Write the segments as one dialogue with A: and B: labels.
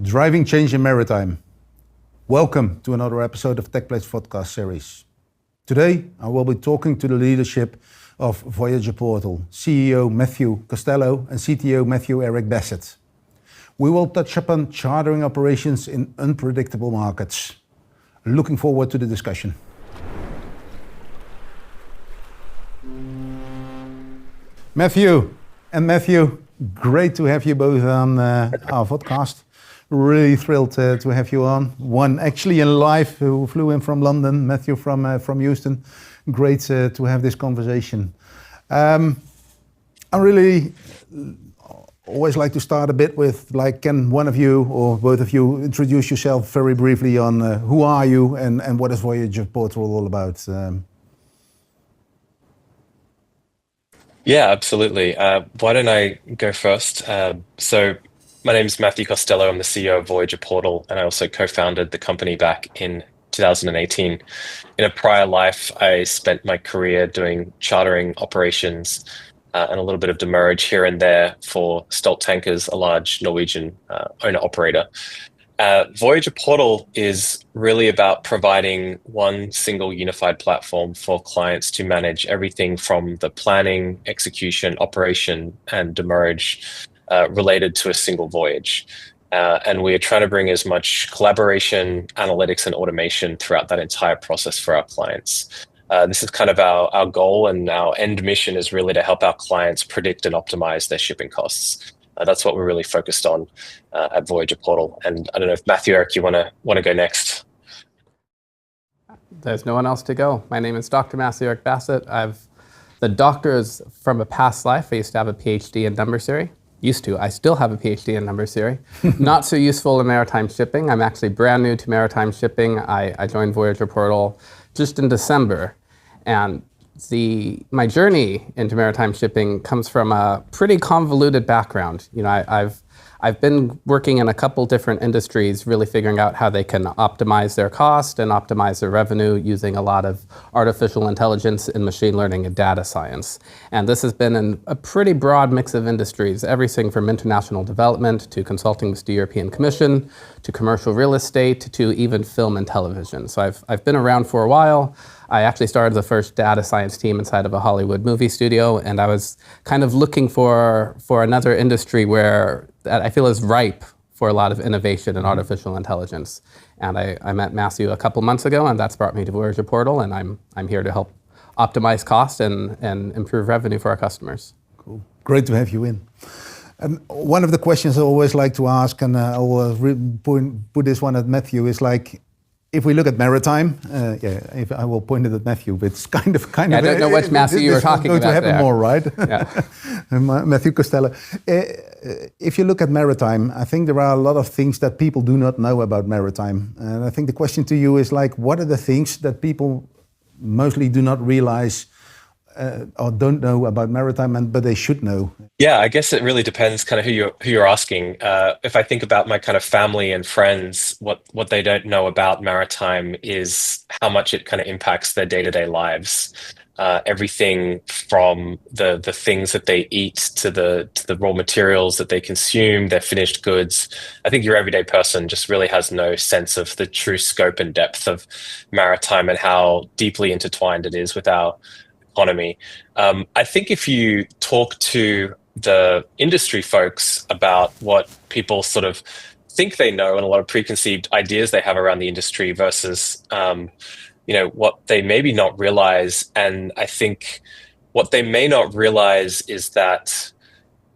A: Driving change in maritime. Welcome to another episode of TechPlace podcast series. Today, I will be talking to the leadership of Voyager Portal CEO Matthew Costello and CTO Matthew Eric Bassett. We will touch upon chartering operations in unpredictable markets. Looking forward to the discussion. Matthew, great to have you both on our podcast. Really thrilled to have you on. One actually in live who flew in from London, Matthew from Houston. Great to have this conversation. I really always like to start a bit with, can one of you or both of you introduce yourself very briefly on who are you and what is Voyager Portal all about?
B: Yeah, absolutely. Why don't I go first? So my name is Matthew Costello. I'm the CEO of Voyager Portal, and I also co-founded the company back in 2018. In a prior life, I spent my career doing chartering operations and a little bit of demurrage here and there for Stolt Tankers, a large Norwegian owner-operator. Voyager Portal is really about providing one single unified platform for clients to manage everything from the planning, execution, operation, and demurrage related to a single voyage. And we are trying to bring as much collaboration, analytics, and automation throughout that entire process for our clients. This is kind of our goal, and our end mission is really to help our clients predict and optimize their shipping costs. That's what we're really focused on at Voyager Portal. And I don't know if Matthew, Eric, you want to go next?
C: There's no one else to go. My name is Dr. Matthew Eric Bassett. The doctor is from a past life. I used to have a PhD in number theory. I still have a PhD in number theory. Not so useful in maritime shipping. I'm actually brand new to maritime shipping. I joined Voyager Portal just in December. And my journey into maritime shipping comes from a pretty convoluted background. I've been working in a couple different industries, really figuring out how they can optimize their cost and optimize their revenue using a lot of artificial intelligence and machine learning and data science. And this has been in a pretty broad mix of industries, everything from international development to consulting with the European Commission, to commercial real estate, to even film and television. So I've been around for a while. I actually started the first data science team inside of a Hollywood movie studio, and I was kind of looking for another industry where that I feel is ripe for a lot of innovation in artificial intelligence. And I met Matthew a couple months ago, and that's brought me to Voyager Portal, and I'm here to help optimize cost and improve revenue for our customers.
A: Cool. Great to have you in. And one of the questions I always like to ask, and I will put this one at Matthew, is if we look at maritime, if I will point it at Matthew, but it's kind of.
C: I don't know which Matthew you were talking about.
A: Going to happen
C: there.
A: More, right?
C: Yeah.
A: Matthew Costello. If you look at maritime, I think there are a lot of things that people do not know about maritime, and I think the question to you is what are the things that people mostly do not realize or don't know about maritime, but they should know?
B: Yeah, I guess it really depends kind of who you're asking. If I think about my kind of family and friends, what they don't know about maritime is how much it kind of impacts their day-to-day lives. Everything from the things that they eat to the raw materials that they consume, their finished goods. I think your everyday person just really has no sense of the true scope and depth of maritime and how deeply intertwined it is with our economy. I think if you talk to the industry folks about what people sort of think they know and a lot of preconceived ideas they have around the industry versus what they maybe not realize, and I think what they may not realize is that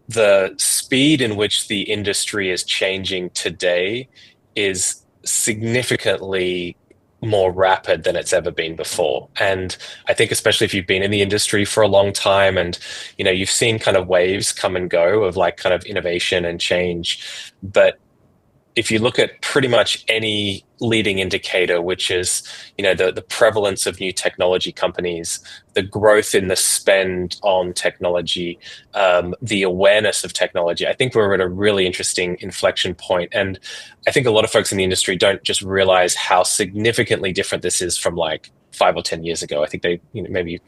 B: the speed in which the industry is changing today is significantly more rapid than it's ever been before. And I think especially if you've been in the industry for a long time and you've seen kind of waves come and go of kind of innovation and change, but if you look at pretty much any leading indicator, which is, the prevalence of new technology companies, the growth in the spend on technology, the awareness of technology, I think we're at a really interesting inflection point. And I think a lot of folks in the industry don't just realize how significantly different this is from 5 or 10 years ago. I think they maybe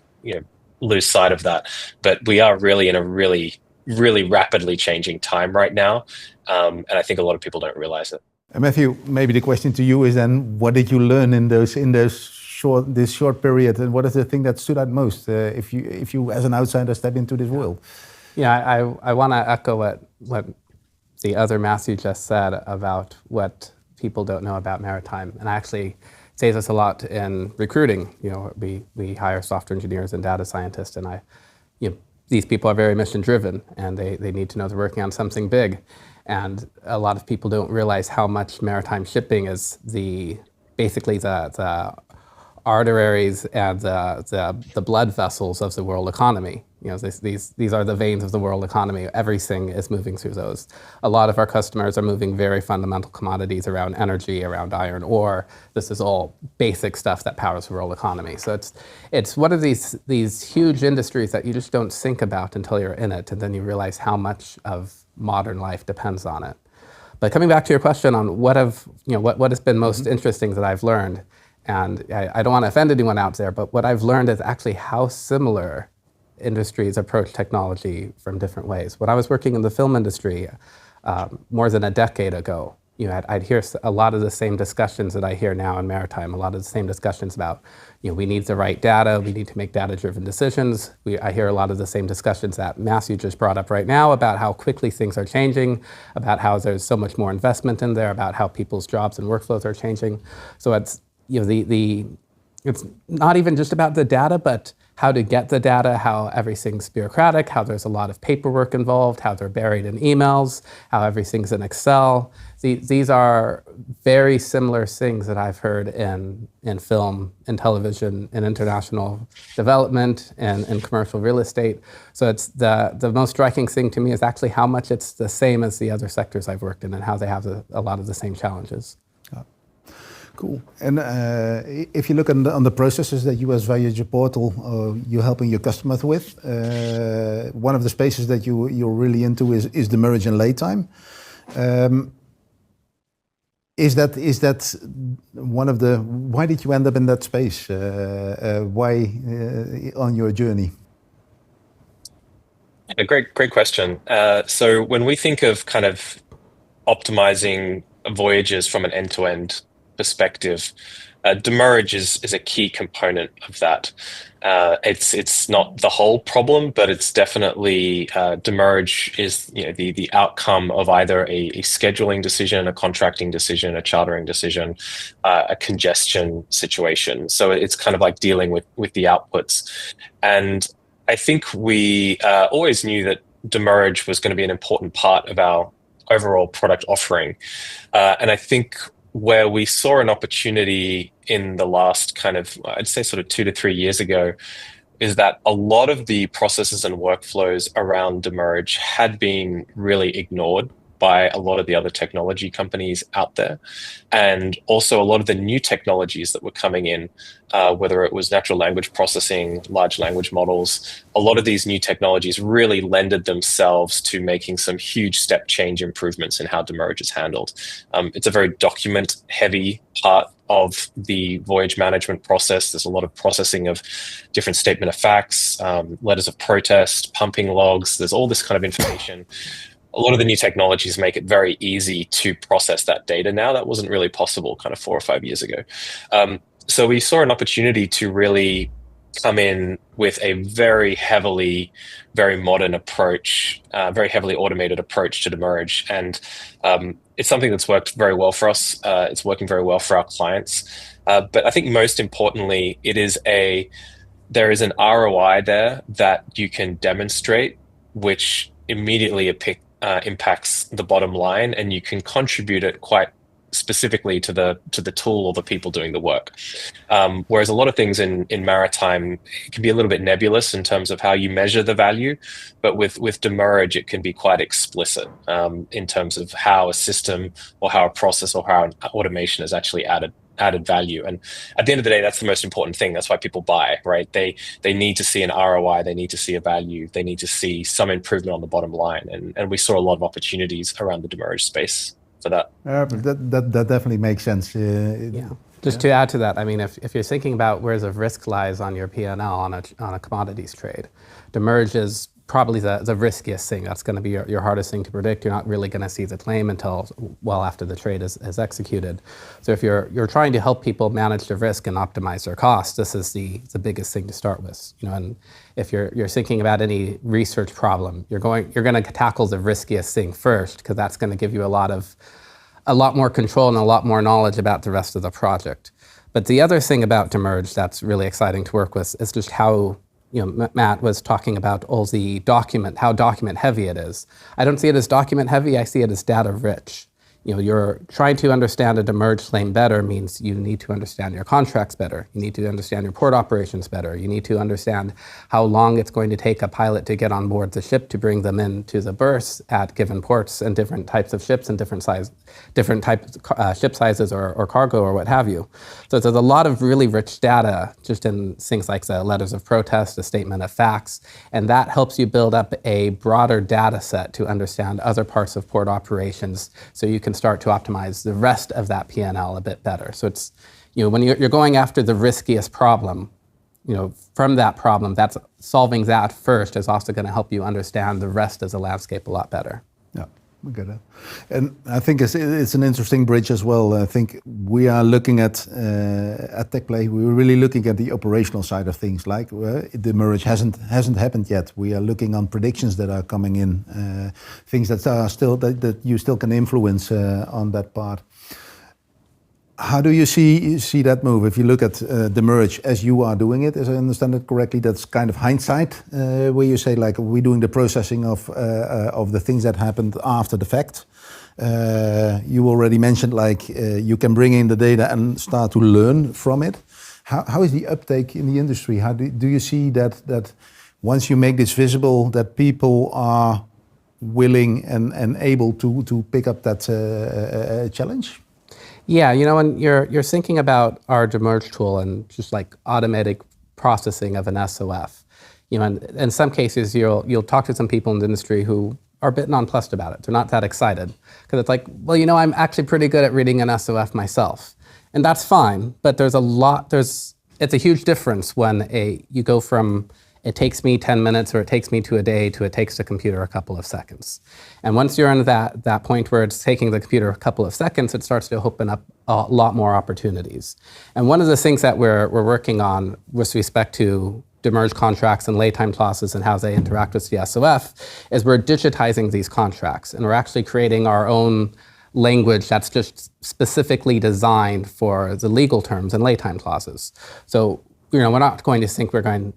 B: lose sight of that. But we are really in a really rapidly changing time right now. And I think a lot of people don't realize it.
A: Matthew, maybe the question to you is then, what did you learn in this short period, and what is the thing that stood out most if you as an outsider step into this world?
C: Yeah, I want to echo what the other Matthew just said about what people don't know about maritime, and actually saves us a lot in recruiting. You know, we hire software engineers and data scientists, and these people are very mission driven, and they need to know they're working on something big. And a lot of people don't realize how much maritime shipping is basically the arteries and the blood vessels of the world economy. You know, these are the veins of the world economy. Everything is moving through those. A lot of our customers are moving very fundamental commodities around energy, around iron ore. This is all basic stuff that powers the world economy. So it's one of these huge industries that you just don't think about until you're in it, and then you realize how much of modern life depends on it. But coming back to your question on what has been most interesting that I've learned, and I don't want to offend anyone out there, but what I've learned is actually how similar industries approach technology from different ways. When I was working in the film industry more than a decade ago, I'd hear a lot of the same discussions that I hear now in maritime, a lot of the same discussions about, we need the right data, we need to make data-driven decisions. I hear a lot of the same discussions that Matthew just brought up right now about how quickly things are changing, about how there's so much more investment in there, about how people's jobs and workflows are changing. So it's, it's not even just about the data, but how to get the data, how everything's bureaucratic, how there's a lot of paperwork involved, how they're buried in emails, how everything's in Excel. These are very similar things that I've heard in film, in television, in international development, and in commercial real estate. So it's the most striking thing to me is actually how much it's the same as the other sectors I've worked in and how they have a lot of the same challenges.
A: Cool. And if you look on the processes that you as Voyager Portal, you're helping your customers with, one of the spaces that you're really into is demurrage and laytime. Is that one of the, why did you end up in that space? Why on your journey?
B: A great question. So when we think of kind of optimizing voyages from an end-to-end perspective, demurrage is a key component of that. It's not the whole problem, but it's definitely demurrage is the outcome of either a scheduling decision, a contracting decision, a chartering decision, a congestion situation. So it's kind of like dealing with the outputs. And I think we always knew that demurrage was going to be an important part of our overall product offering. And I think where we saw an opportunity in the last kind of, I'd say sort of 2 to 3 years ago, is that a lot of the processes and workflows around demurrage had been really ignored by a lot of the other technology companies out there. And also a lot of the new technologies that were coming in, whether it was natural language processing, large language models, a lot of these new technologies really lended themselves to making some huge step change improvements in how demurrage is handled. It's a very document heavy part of the voyage management process. There's a lot of processing of different statement of facts, letters of protest, pumping logs. There's all this kind of information. A lot of the new technologies make it very easy to process that data now. That wasn't really possible kind of 4 or 5 years ago. So we saw an opportunity to really come in with a very modern approach, very heavily automated approach to demurrage. And it's something that's worked very well for us. It's working very well for our clients. But I think most importantly, there is an ROI there that you can demonstrate, which immediately impacts the bottom line, and you can contribute it quite specifically to the tool or the people doing the work. Whereas a lot of things in maritime can be a little bit nebulous in terms of how you measure the value, but with demurrage it can be quite explicit in terms of how a system or how a process or how an automation has actually added value. And at the end of the day, that's the most important thing. That's why people buy, right? They need to see an ROI, they need to see a value, they need to see some improvement on the bottom line. And we saw a lot of opportunities around the demurrage space for that.
A: That definitely makes sense.
C: Just to add to that, I mean, if you're thinking about where the risk lies on your P&L on a commodities trade, demurrage is probably the riskiest thing. That's going to be your hardest thing to predict. You're not really going to see the claim until well after the trade is executed. So if you're trying to help people manage their risk and optimize their costs, this is the biggest thing to start with. And if you're thinking about any research problem, you're going to tackle the riskiest thing first, because that's going to give you a lot more control and a lot more knowledge about the rest of the project. But the other thing about demurrage that's really exciting to work with is just how, Matt was talking about all the how document heavy it is. I don't see it as document heavy, I see it as data rich. You're trying to understand a demurrage claim better means you need to understand your contracts better. You need to understand your port operations better. You need to understand how long it's going to take a pilot to get on board the ship to bring them into the berths at given ports and different types of ships and different types of ship sizes or cargo or what have you. So there's a lot of really rich data just in things like the letters of protest, the statement of facts, and that helps you build up a broader data set to understand other parts of port operations, so you can start to optimize the rest of that P&L a bit better. So it's, when you're going after the riskiest problem, from that problem, that's solving that first is also going to help you understand the rest of the landscape a lot better.
A: Yeah, we get it. And I think it's an interesting bridge as well. I think we are looking at TechPlay, we're really looking at the operational side of things. Like the merge hasn't happened yet. We are looking on predictions that are coming in, things that are still that you still can influence on that part. How do you see that move? If you look at the merge as you are doing it, as I understand it correctly, that's kind of hindsight, where you say like we're doing the processing of the things that happened after the fact. You already mentioned like you can bring in the data and start to learn from it. How is the uptake in the industry? How do you see that once you make this visible, that people are willing and able to pick up that challenge?
C: Yeah, when you're thinking about our demurrage tool and just like automatic processing of an SOF, and in some cases you'll talk to some people in the industry who are a bit nonplussed about it. They're not that excited because it's like, well, I'm actually pretty good at reading an SOF myself, and that's fine. But it's a huge difference when you go from it takes me 10 minutes or it takes me to a day to it takes the computer a couple of seconds. And once you're in that point where it's taking the computer a couple of seconds, it starts to open up a lot more opportunities. And one of the things that we're working on with respect to demurrage contracts and laytime clauses and how they interact with the SOF is we're digitizing these contracts, and we're actually creating our own language that's just specifically designed for the legal terms and laytime clauses. So we're not going to think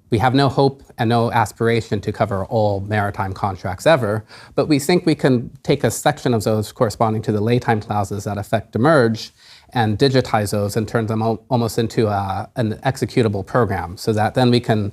C: we have no hope and no aspiration to cover all maritime contracts ever, but we think we can take a section of those corresponding to the laytime clauses that affect demurrage and digitize those and turn them almost into an executable program, so that then we can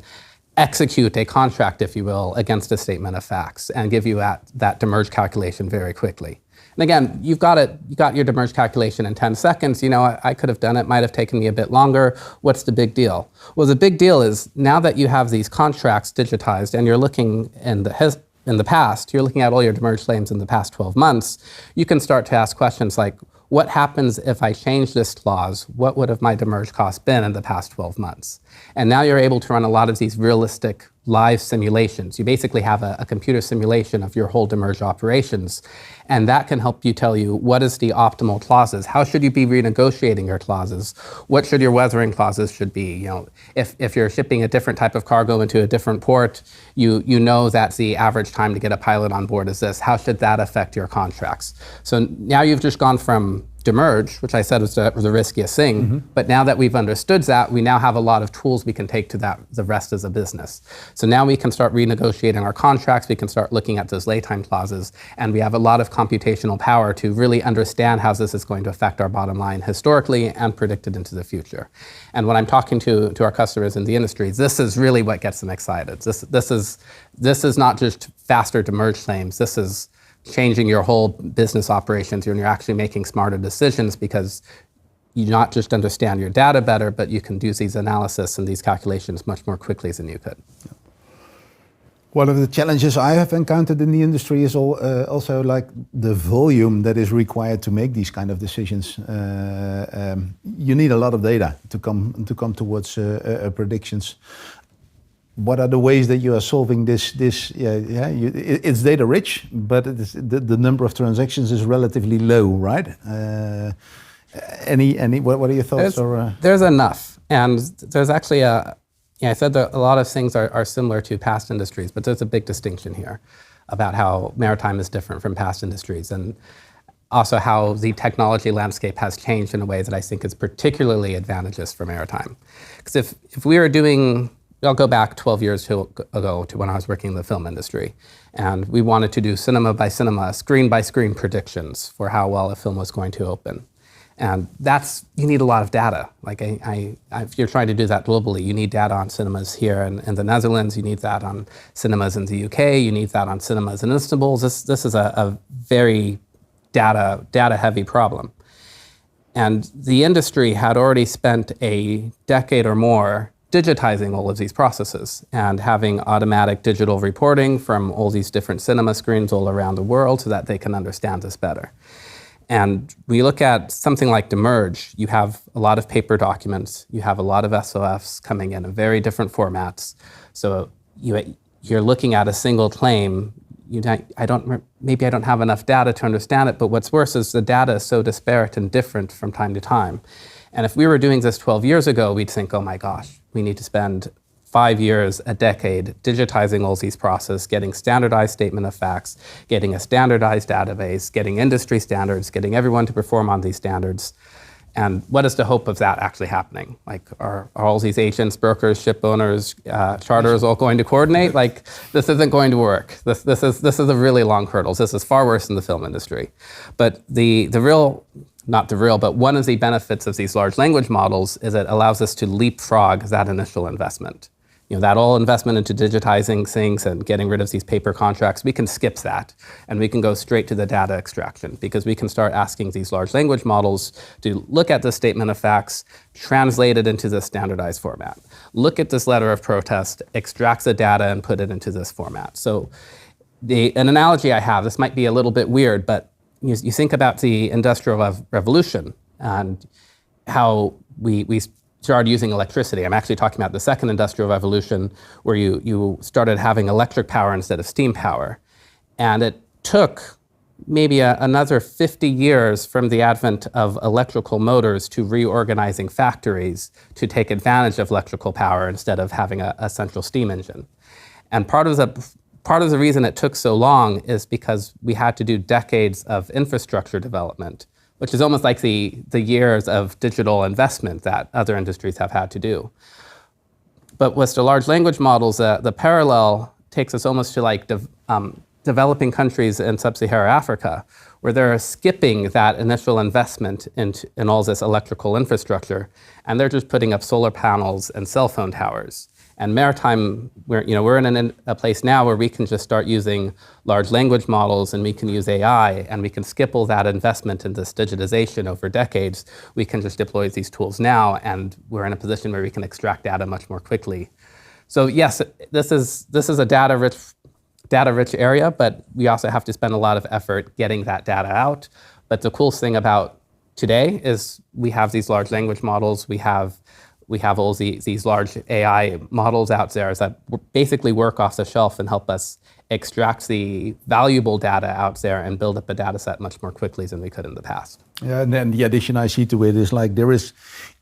C: execute a contract, if you will, against a statement of facts and give you that demurrage calculation very quickly. And again, you got your demurrage calculation in 10 seconds. I could have done it, might have taken me a bit longer. What's the big deal? Well, the big deal is now that you have these contracts digitized and you're looking in the past, you're looking at all your demurrage claims in the past 12 months, you can start to ask questions like, what happens if I change this clause? What would have my demurrage cost been in the past 12 months? And now you're able to run a lot of these realistic live simulations. You basically have a computer simulation of your whole demurrage operations, and that can help you tell you what is the optimal clauses. How should you be renegotiating your clauses? What should your weathering clauses should be? If you're shipping a different type of cargo into a different port, you know that the average time to get a pilot on board is this. How should that affect your contracts? So now you've just gone from demurrage, which I said was the riskiest thing, but now that we've understood that, we now have a lot of tools we can take to the rest of the business. So now we can start renegotiating our contracts, we can start looking at those laytime clauses, and we have a lot of computational power to really understand how this is going to affect our bottom line historically and predict it into the future. And when I'm talking to our customers in the industry, this is really what gets them excited. This is not just faster demurrage claims, this is changing your whole business operations, and you're actually making smarter decisions because you not just understand your data better, but you can do these analysis and these calculations much more quickly than you could.
A: One of the challenges I have encountered in the industry is also like the volume that is required to make these kind of decisions. You need a lot of data to come towards predictions. what are the ways that you are solving this? It's data rich, but the number of transactions is relatively low, right? What are your thoughts?
C: There's enough, and there's actually I said that a lot of things are similar to past industries, but there's a big distinction here about how maritime is different from past industries, and also how the technology landscape has changed in a way that I think is particularly advantageous for maritime. Because if we were doing, I'll go back 12 years ago to when I was working in the film industry, and we wanted to do cinema by cinema, screen by screen predictions for how well a film was going to open. And you need a lot of data. Like if you're trying to do that globally, you need data on cinemas here in the Netherlands, you need that on cinemas in the UK, you need that on cinemas in Istanbul. This is a very data heavy problem. And the industry had already spent a decade or more digitizing all of these processes and having automatic digital reporting from all these different cinema screens all around the world so that they can understand this better. And we look at something like demurrage. You have a lot of paper documents. You have a lot of SOFs coming in very different formats. So you're looking at a single claim. Maybe I don't have enough data to understand it, but what's worse is the data is so disparate and different from time to time. And if we were doing this 12 years ago, we'd think, oh my gosh, we need to spend 5 years, a decade, digitizing all these processes, getting standardized statement of facts, getting a standardized database, getting industry standards, getting everyone to perform on these standards. And what is the hope of that actually happening? Like, are all these agents, brokers, ship owners, charters all going to coordinate? Like, this isn't going to work. This is a really long hurdle. This is far worse than the film industry. But but one of the benefits of these large language models is it allows us to leapfrog that initial investment. That all investment into digitizing things and getting rid of these paper contracts, we can skip that and we can go straight to the data extraction because we can start asking these large language models to look at the statement of facts, translate it into this standardized format. Look at this letter of protest, extract the data and put it into this format. So an analogy I have, this might be a little bit weird, but you think about the Industrial Revolution and how we started using electricity. I'm actually talking about the second industrial revolution where you started having electric power instead of steam power. And it took maybe another 50 years from the advent of electrical motors to reorganizing factories to take advantage of electrical power instead of having a central steam engine. And part of the reason it took so long is because we had to do decades of infrastructure development, which is almost like the years of digital investment that other industries have had to do. But with the large language models, the parallel takes us almost to like developing countries in sub-Saharan Africa, where they're skipping that initial investment in all this electrical infrastructure, and they're just putting up solar panels and cell phone towers. And maritime, we're in a place now where we can just start using large language models and we can use AI and we can skip all that investment in this digitization over decades. We can just deploy these tools now and we're in a position where we can extract data much more quickly. So yes, this is a data-rich area, but we also have to spend a lot of effort getting that data out. But the cool thing about today is we have these large language models, we have all these large AI models out there that basically work off the shelf and help us extract the valuable data out there and build up a data set much more quickly than we could in the past.
A: Yeah, and then the addition I see to it is like there is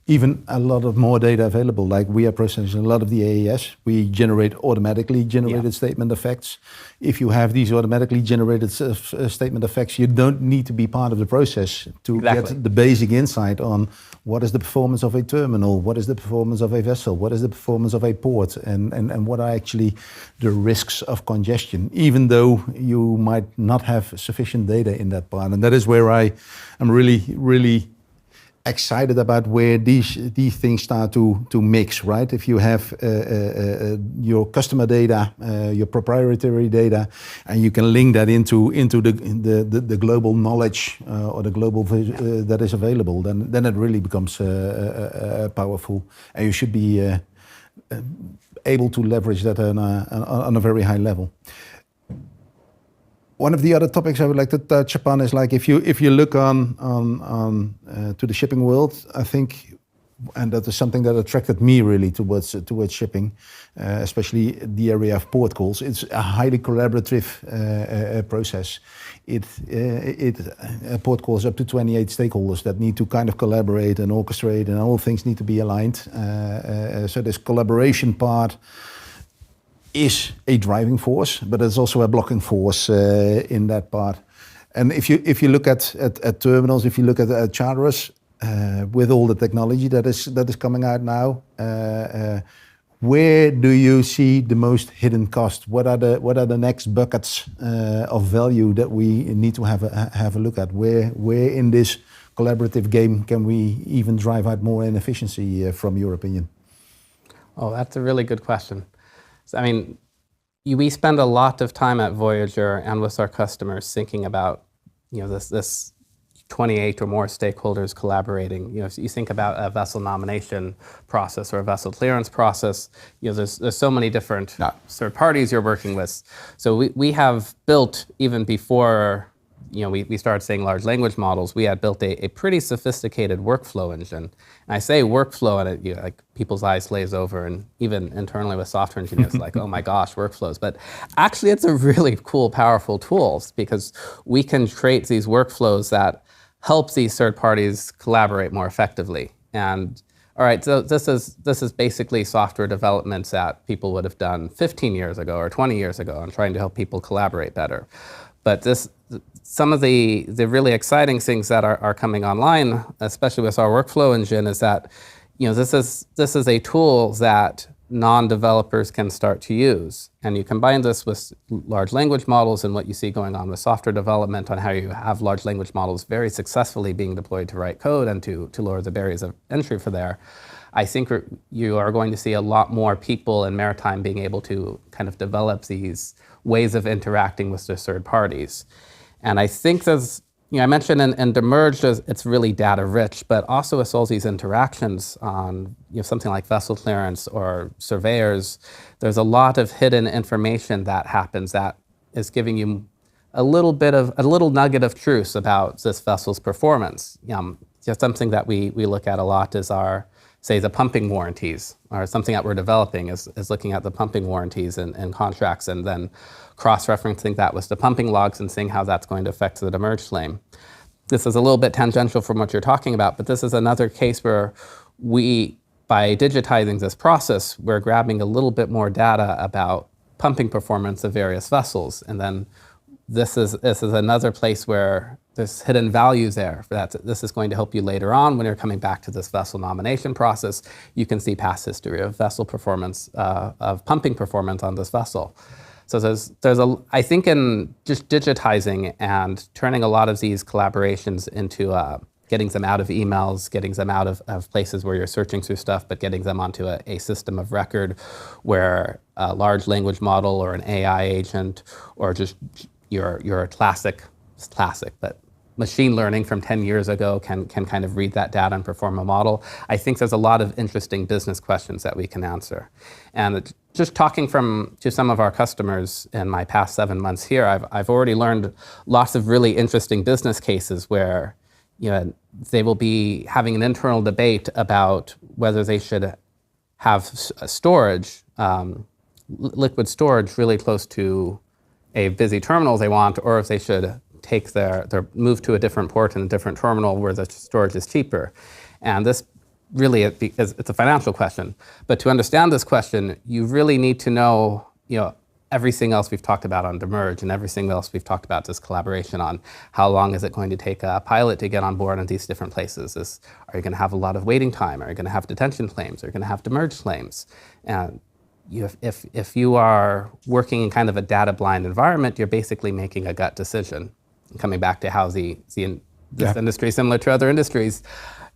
A: even a lot of more data available. Like we are processing a lot of the AES. We generate automatically generated statement of facts. If you have these automatically generated statement of facts, you don't need to be part of the process to get the basic insight on what is the performance of a terminal, what is the performance of a vessel, what is the performance of a port, and what are actually the risks of congestion, even though you might not have sufficient data in that part. And that is where I am really excited about where these things start to mix, right? If you have your customer data, your proprietary data, and you can link that into the global knowledge or the global that is available, then it really becomes powerful, and you should be able to leverage that on a very high level. One of the other topics I would like to touch upon is like if you look on to the shipping world, I think and that is something that attracted me really towards shipping, especially the area of port calls. It's a highly collaborative process. Port calls up to 28 stakeholders that need to kind of collaborate and orchestrate, and all things need to be aligned. So this collaboration part is a driving force, but it's also a blocking force in that part. And if you look at terminals, if you look at charterers, with all the technology that is coming out now, where do you see the most hidden cost? What are the next buckets of value that we need to have a look at? Where in this collaborative game can we even drive out more inefficiency from your opinion?
C: Oh, that's a really good question. So, I mean, we spend a lot of time at Voyager and with our customers thinking about, this 28 or more stakeholders collaborating. If you think about a vessel nomination process or a vessel clearance process, there's so many different third parties you're working with. So we have built, even before we started saying large language models, we had built a pretty sophisticated workflow engine. And I say workflow, and like people's eyes glaze over, and even internally with software engineers, like, oh my gosh, workflows. But actually, it's a really cool, powerful tool, because we can create these workflows that help these third parties collaborate more effectively. And all right, so this is basically software developments that people would have done 15 years ago or 20 years ago, and trying to help people collaborate better. But some of the really exciting things that are coming online, especially with our workflow engine, is that this is a tool that non-developers can start to use. And you combine this with large language models and what you see going on with software development on how you have large language models very successfully being deployed to write code and to lower the barriers of entry for there. I think you are going to see a lot more people in maritime being able to kind of develop these ways of interacting with the third parties. And I think there's, I mentioned in demurrage, it's really data rich, but also with all these interactions on something like vessel clearance or surveyors, there's a lot of hidden information that happens that is giving you a little nugget of truth about this vessel's performance. Just something that we look at a lot is say the pumping warranties, or something that we're developing is looking at the pumping warranties and contracts, and then cross-referencing that with the pumping logs and seeing how that's going to affect the demurrage claim. This is a little bit tangential from what you're talking about, but this is another case where by digitizing this process, we're grabbing a little bit more data about pumping performance of various vessels. And then this is another place where there's hidden values there. This is going to help you later on when you're coming back to this vessel nomination process. You can see past history of vessel performance, of pumping performance on this vessel. So I think in just digitizing and turning a lot of these collaborations into getting them out of emails, getting them out of places where you're searching through stuff, but getting them onto a system of record where a large language model or an AI agent or just your classic, but machine learning from 10 years ago can kind of read that data and perform a model. I think there's a lot of interesting business questions that we can answer. And just talking to some of our customers in my past 7 months here, I've already learned lots of really interesting business cases where they will be having an internal debate about whether they should have storage, liquid storage really close to a busy terminal they want, or if they should take their move to a different port and a different terminal where the storage is cheaper. And this really, it's a financial question. But to understand this question, you really need to know, everything else we've talked about on demurrage and everything else we've talked about this collaboration on. How long is it going to take a pilot to get on board in these different places? Are you going to have a lot of waiting time? Are you going to have detention claims? Are you going to have demurrage claims? And if you are working in kind of a data blind environment, you're basically making a gut decision. Coming back to how this industry, similar to other industries,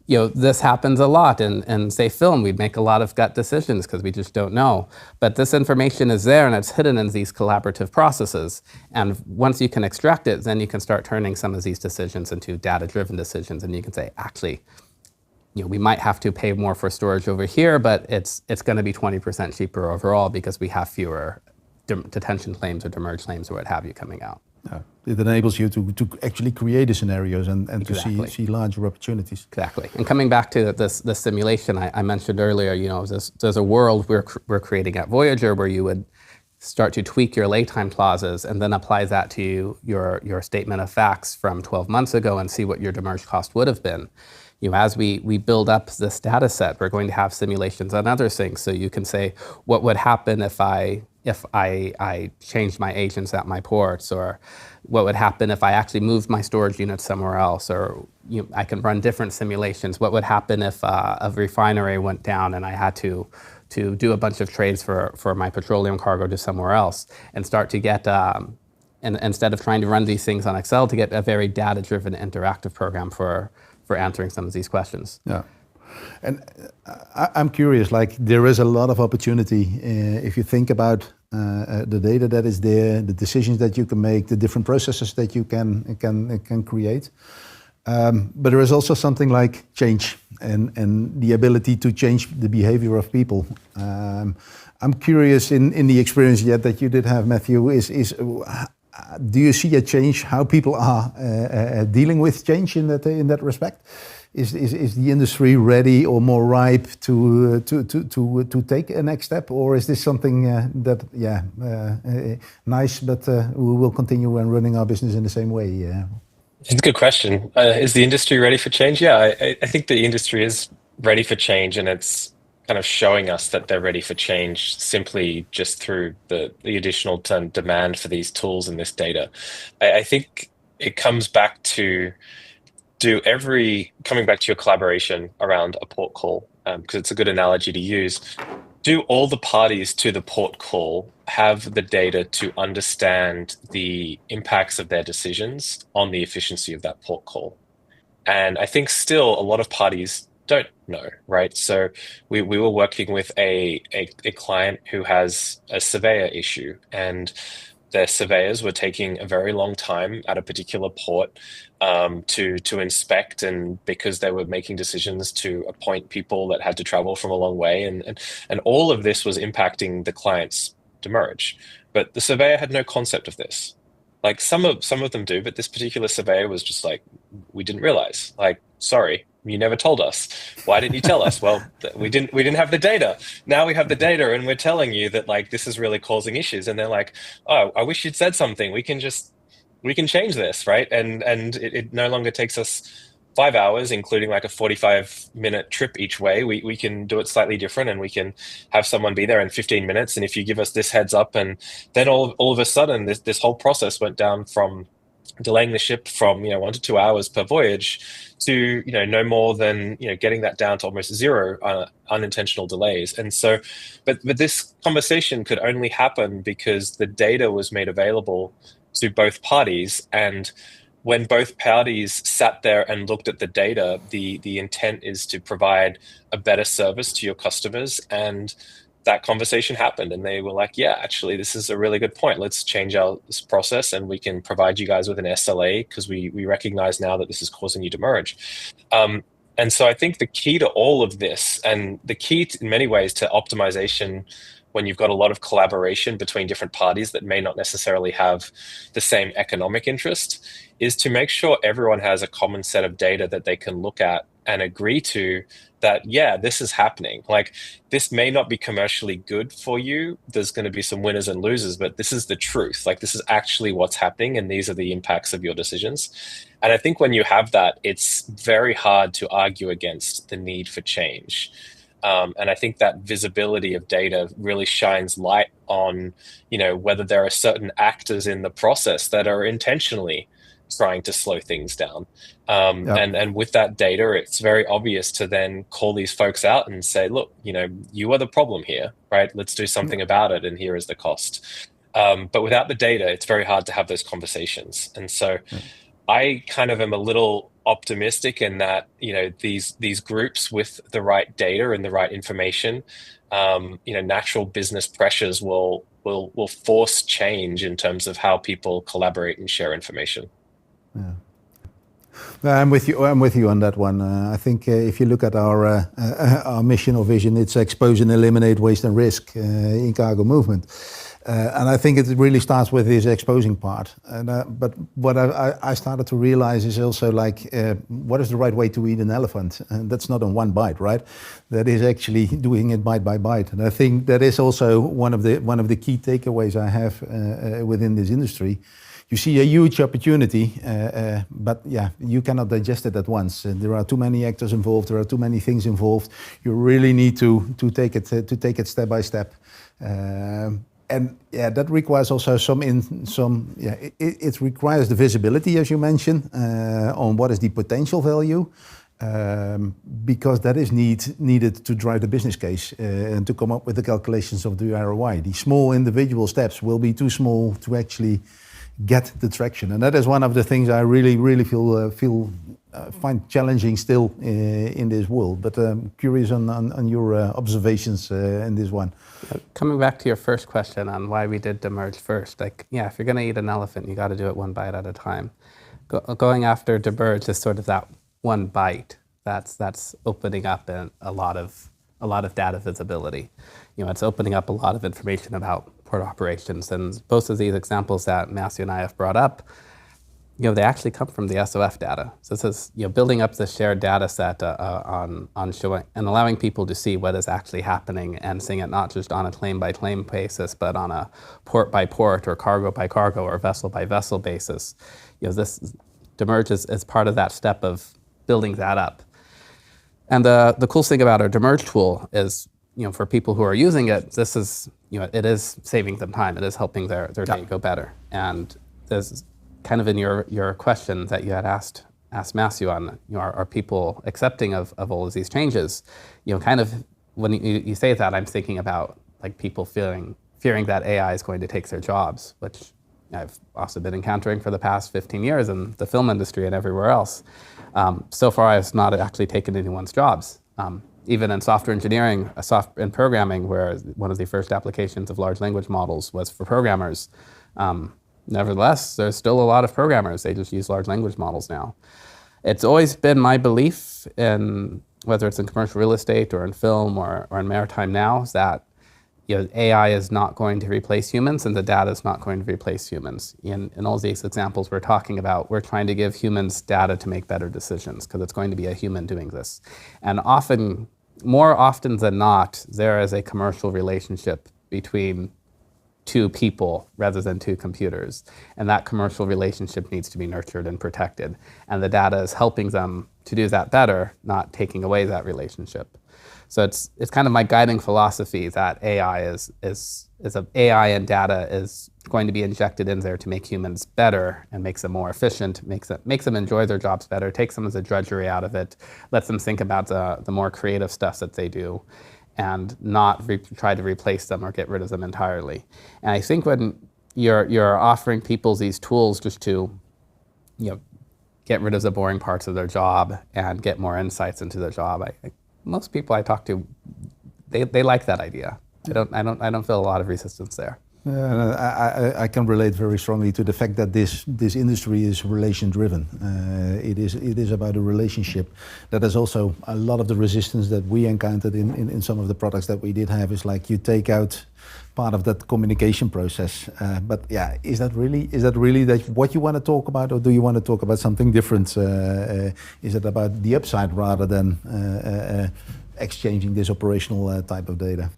C: this happens a lot in say film. We'd make a lot of gut decisions because we just don't know. But this information is there and it's hidden in these collaborative processes. And once you can extract it, then you can start turning some of these decisions into data-driven decisions. And you can say, actually, we might have to pay more for storage over here, but it's going to be 20% cheaper overall because we have fewer detention claims or demurrage claims or what have you coming out.
A: It enables you to actually create the scenarios and
C: Exactly.
A: to see larger opportunities.
C: Exactly. And coming back to this simulation I mentioned earlier, there's a world we're creating at Voyager where you would start to tweak your laytime clauses and then apply that to your statement of facts from 12 months ago and see what your demurrage cost would have been. As we build up this data set, we're going to have simulations on other things. So you can say, what would happen if I changed my agents at my ports, or what would happen if I actually moved my storage unit somewhere else, or I can run different simulations. What would happen if a refinery went down and I had to do a bunch of trades for my petroleum cargo to somewhere else, and start to get, and instead of trying to run these things on Excel, to get a very data-driven interactive program for answering some of these questions.
A: Yeah. And I'm curious, like there is a lot of opportunity if you think about the data that is there, the decisions that you can make, the different processes that you can create. But there is also something like change and the ability to change the behavior of people. I'm curious in the experience yet that you did have, Matthew, do you see a change how people are dealing with change in that respect? Is the industry ready or more ripe to take a next step, or is this something nice, but we will continue and running our business in the same way?
B: It's a good question. Is the industry ready for change? Yeah, I think the industry is ready for change, and it's kind of showing us that they're ready for change simply just through the additional demand for these tools and this data. I think it comes back to coming back to your collaboration around a port call, because it's a good analogy to use. Do all the parties to the port call have the data to understand the impacts of their decisions on the efficiency of that port call? And I think still a lot of parties don't know, right? So we were working with a client who has a surveyor issue, and their surveyors were taking a very long time at a particular port to inspect, and because they were making decisions to appoint people that had to travel from a long way, and all of this was impacting the client's demurrage. But the surveyor had no concept of this. Like some of them do, but this particular surveyor was just like, we didn't realize. Like, sorry, you never told us. Why didn't you tell us? Well, we didn't have the data. Now we have the data, and we're telling you that like this is really causing issues. And they're like, oh, I wish you'd said something. We can change this, right? And it no longer takes us 5 hours, including like a 45-minute trip each way. We can do it slightly different, and we can have someone be there in 15 minutes. And if you give us this heads up, and then all of a sudden this whole process went down from delaying the ship from 1 to 2 hours per voyage to no more than getting that down to almost zero unintentional delays. And so, but this conversation could only happen because the data was made available to both parties, and when both parties sat there and looked at the data, the intent is to provide a better service to your customers. And that conversation happened, and they were like, yeah, actually, this is a really good point. Let's change this process, and we can provide you guys with an SLA because we recognize now that this is causing you demurrage. And so I think the key to all of this, and the key in many ways to optimization when you've got a lot of collaboration between different parties that may not necessarily have the same economic interest, is to make sure everyone has a common set of data that they can look at and agree to that, yeah, this is happening. Like, this may not be commercially good for you. There's going to be some winners and losers, but this is the truth. Like, this is actually what's happening, and these are the impacts of your decisions. And I think when you have that, it's very hard to argue against the need for change. And I think that visibility of data really shines light on, whether there are certain actors in the process that are intentionally trying to slow things down. And with that data, it's very obvious to then call these folks out and say, look, you are the problem here, right? Let's do something about it, and here is the cost. But without the data, it's very hard to have those conversations. And so I kind of am a little optimistic in that, these groups with the right data and the right information, natural business pressures will force change in terms of how people collaborate and share information.
A: Yeah. I'm with you on that one. I think if you look at our mission or vision, it's expose and eliminate waste and risk in cargo movement. And I think it really starts with this exposing part. But what I started to realize is also like, what is the right way to eat an elephant? And that's not in one bite, right? That is actually doing it bite by bite. And I think that is also one of the key takeaways I have within this industry. You see a huge opportunity, but yeah, you cannot digest it at once. There are too many actors involved. There are too many things involved. You really need to take it step by step. And yeah, that requires also it requires the visibility, as you mentioned, on what is the potential value, because that is needed to drive the business case and to come up with the calculations of the ROI. The small individual steps will be too small to actually get the traction, and that is one of the things I really find challenging still in this world. But curious on your observations in this one.
C: Coming back to your first question on why we did demurrage first, like, yeah, if you're going to eat an elephant, you got to do it one bite at a time. Going after demurrage is sort of that one bite that's opening up a lot of data visibility. It's opening up a lot of information about port operations, and both of these examples that Matthew and I have brought up, they actually come from the SOF data. So this is building up the shared data set on showing and allowing people to see what is actually happening and seeing it not just on a claim by claim basis, but on a port by port or cargo by cargo or vessel by vessel basis. This demurrage is part of that step of building that up. And the cool thing about our demurrage tool is, for people who are using it, this is, it is saving them time. It is helping their day go better. And there's kind of in your question that you had asked Matthew on, are people accepting of all of these changes? Kind of when you say that, I'm thinking about like people fearing that AI is going to take their jobs, which I've also been encountering for the past 15 years in the film industry and everywhere else. So far, it's not actually taken anyone's jobs. Even in software engineering, in programming, where one of the first applications of large language models was for programmers. Nevertheless, there's still a lot of programmers. They just use large language models now. It's always been my belief, in whether it's in commercial real estate or in film or in maritime now, is that AI is not going to replace humans and the data is not going to replace humans. In all these examples we're talking about, we're trying to give humans data to make better decisions because it's going to be a human doing this. And more often than not, there is a commercial relationship between two people rather than two computers. And that commercial relationship needs to be nurtured and protected. And the data is helping them to do that better, not taking away that relationship. So it's kind of my guiding philosophy that AI AI and data is going to be injected in there to make humans better and makes them more efficient, makes them enjoy their jobs better, takes them as a drudgery out of it, lets them think about the more creative stuff that they do, and not try to replace them or get rid of them entirely. And I think when you're offering people these tools just to get rid of the boring parts of their job and get more insights into their job, most people I talk to, they like that idea. I don't feel a lot of resistance there.
A: I can relate very strongly to the fact that this industry is relation driven. It is about a relationship. That is also a lot of the resistance that we encountered in some of the products that we did have, is like you take out part of that communication process. But yeah, is that really what you want to talk about, or do you want to talk about something different? Is it about the upside rather than exchanging this operational type of data?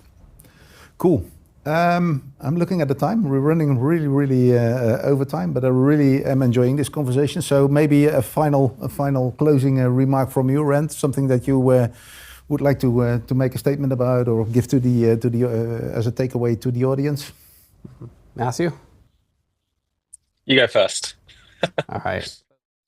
A: Cool. I'm looking at the time. We're running really over time, but I really am enjoying this conversation. So maybe a final closing remark from your end, something that you would like to make a statement about or give to the as a takeaway to the audience.
C: Matthew?
B: You go first.
C: All right.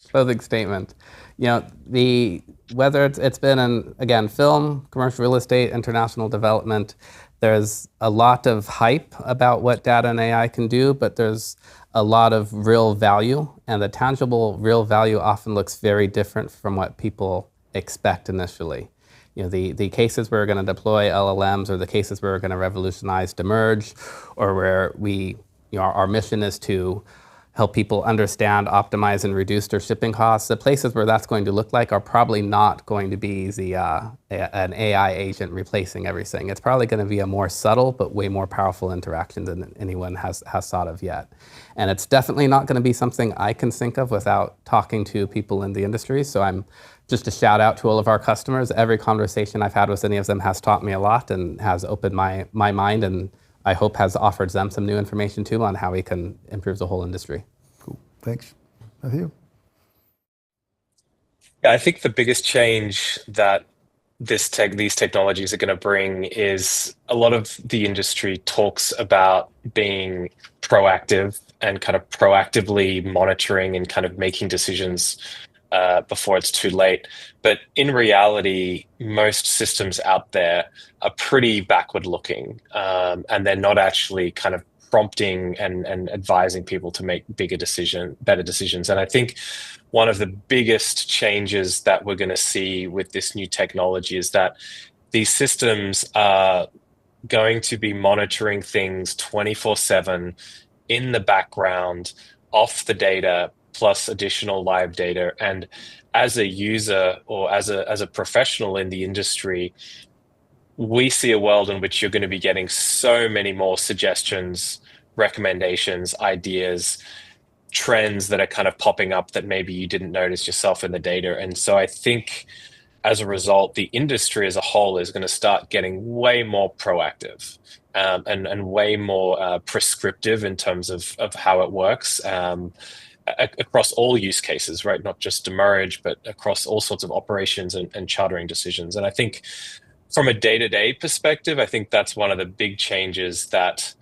C: Closing statement. Whether it's been in, again, film, commercial real estate, international development, there's a lot of hype about what data and AI can do, but there's a lot of real value, and the tangible real value often looks very different from what people expect initially. The cases where we're going to deploy LLMs, or the cases where we're going to revolutionize demurrage, or where our mission is to help people understand, optimize, and reduce their shipping costs. The places where that's going to look like are probably not going to be an AI agent replacing everything. It's probably going to be a more subtle but way more powerful interaction than anyone has thought of yet. And it's definitely not going to be something I can think of without talking to people in the industry. So I'm just a shout out to all of our customers. Every conversation I've had with any of them has taught me a lot and has opened my mind, and I hope has offered them some new information too on how we can improve the whole industry.
A: Cool, thanks. Matthew?
B: Yeah, I think the biggest change that these technologies are going to bring is a lot of the industry talks about being proactive and kind of proactively monitoring and kind of making decisions before it's too late. But in reality, most systems out there are pretty backward looking, and they're not actually kind of prompting and advising people to make better decisions. And I think one of the biggest changes that we're going to see with this new technology is that these systems are going to be monitoring things 24/7 in the background, off the data, plus additional live data. And as a user or as a professional in the industry, we see a world in which you're going to be getting so many more suggestions, recommendations, ideas, trends that are kind of popping up that maybe you didn't notice yourself in the data. And so I think as a result, the industry as a whole is going to start getting way more proactive and way more prescriptive in terms of how it works. Across all use cases, right? Not just demurrage, but across all sorts of operations and chartering decisions. And I think from a day-to-day perspective, I think that's one of the big changes that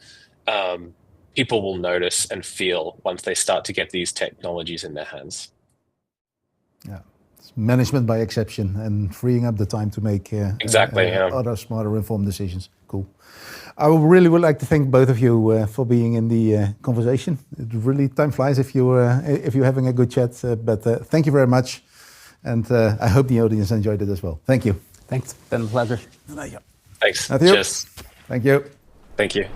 B: people will notice and feel once they start to get these technologies in their hands.
A: Yeah, it's management by exception and freeing up the time to make other smarter informed decisions. Cool. I really would like to thank both of you for being in the conversation. It really, time flies if you're having a good chat, but thank you very much. And I hope the audience enjoyed it as well. Thank you.
C: Thanks, been a pleasure.
B: Thanks.
A: Matthew.
B: Cheers.
A: Thank you.
B: Thank you.